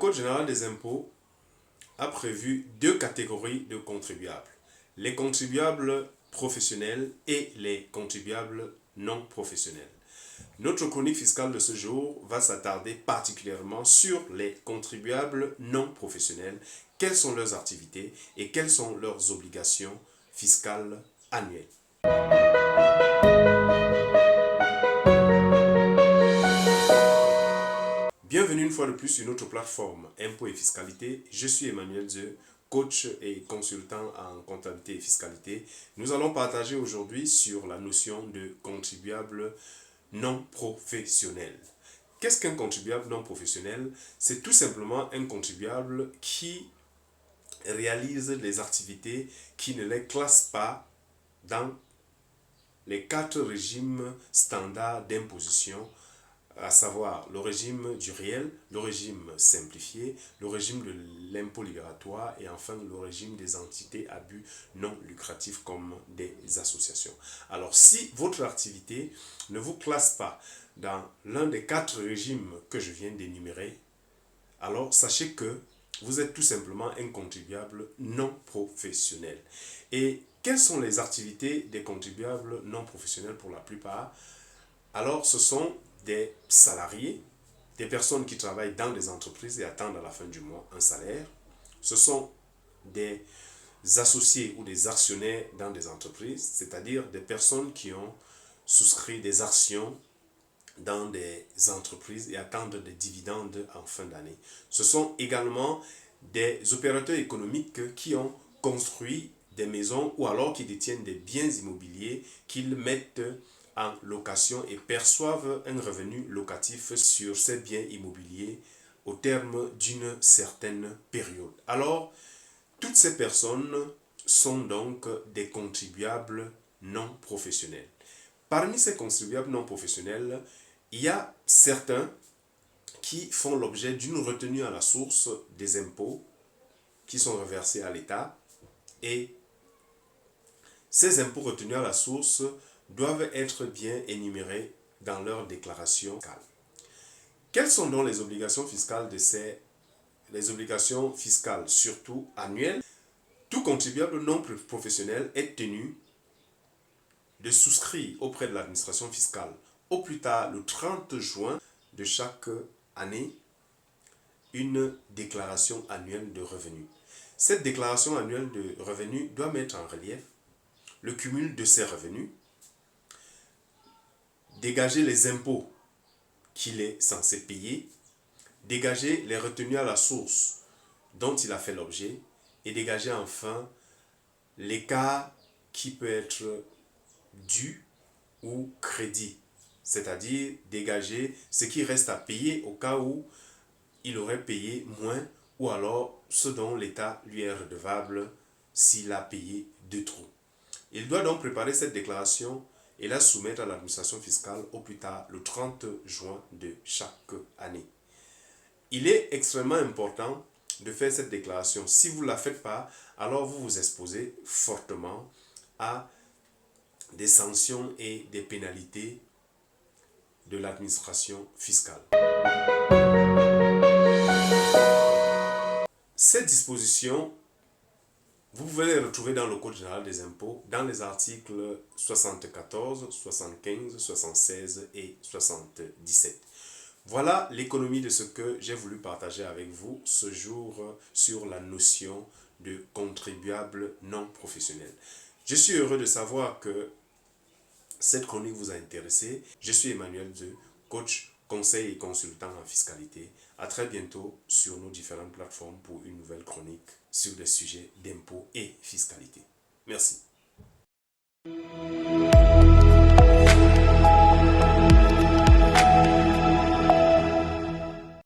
Code général des impôts a prévu deux catégories de contribuables. Les contribuables professionnels et les contribuables non professionnels. Notre chronique fiscale de ce jour va s'attarder particulièrement sur les contribuables non professionnels, quelles sont leurs activités et quelles sont leurs obligations fiscales annuelles. Bienvenue une fois de plus sur notre plateforme Impôts et Fiscalité. Je suis Emmanuel Zeu, coach et consultant en comptabilité et fiscalité. Nous allons partager aujourd'hui sur la notion de contribuable non professionnel. Qu'est-ce qu'un contribuable non professionnel? C'est tout simplement un contribuable qui réalise des activités qui ne les classent pas dans les 4 régimes standards d'imposition, à savoir le régime du réel, le régime simplifié, le régime de l'impôt libératoire et enfin le régime des entités à but non lucratif comme des associations. Alors si votre activité ne vous classe pas dans l'un des 4 régimes que je viens d'énumérer, alors sachez que vous êtes tout simplement un contribuable non professionnel. Et quelles sont les activités des contribuables non professionnels pour la plupart? Alors ce sont des salariés, des personnes qui travaillent dans des entreprises et attendent à la fin du mois un salaire. Ce sont des associés ou des actionnaires dans des entreprises, c'est-à-dire des personnes qui ont souscrit des actions dans des entreprises et attendent des dividendes en fin d'année. Ce sont également des opérateurs économiques qui ont construit des maisons ou alors qui détiennent des biens immobiliers qu'ils mettent en location et perçoivent un revenu locatif sur ces biens immobiliers au terme d'une certaine période. Alors, toutes ces personnes sont donc des contribuables non professionnels. Parmi ces contribuables non professionnels, il y a certains qui font l'objet d'une retenue à la source des impôts qui sont reversés à l'État et ces impôts retenus à la source doivent être bien énumérés dans leur déclaration fiscale. Quelles sont donc les obligations fiscales les obligations fiscales surtout annuelles? Tout contribuable non professionnel est tenu de souscrire auprès de l'administration fiscale au plus tard le 30 juin de chaque année une déclaration annuelle de revenus. Cette déclaration annuelle de revenus doit mettre en relief le cumul de ses revenus, dégager les impôts qu'il est censé payer, dégager les retenues à la source dont il a fait l'objet et dégager enfin l'écart qui peut être dû ou crédit, c'est-à-dire dégager ce qui reste à payer au cas où il aurait payé moins ou alors ce dont l'État lui est redevable s'il a payé de trop. Il doit donc préparer cette déclaration et la soumettre à l'administration fiscale au plus tard le 30 juin de chaque année. Il est extrêmement important de faire cette déclaration. Si vous ne la faites pas, alors vous vous exposez fortement à des sanctions et des pénalités de l'administration fiscale. Ces dispositions, vous pouvez les retrouver dans le Code général des impôts, dans les articles 74, 75, 76 et 77. Voilà l'économie de ce que j'ai voulu partager avec vous ce jour sur la notion de contribuable non professionnel. Je suis heureux de savoir que cette chronique vous a intéressé. Je suis Emmanuel Zeu, coach, conseil et consultant en fiscalité. À très bientôt sur nos différentes plateformes pour une nouvelle chronique sur des sujets d'impôts et fiscalité. Merci.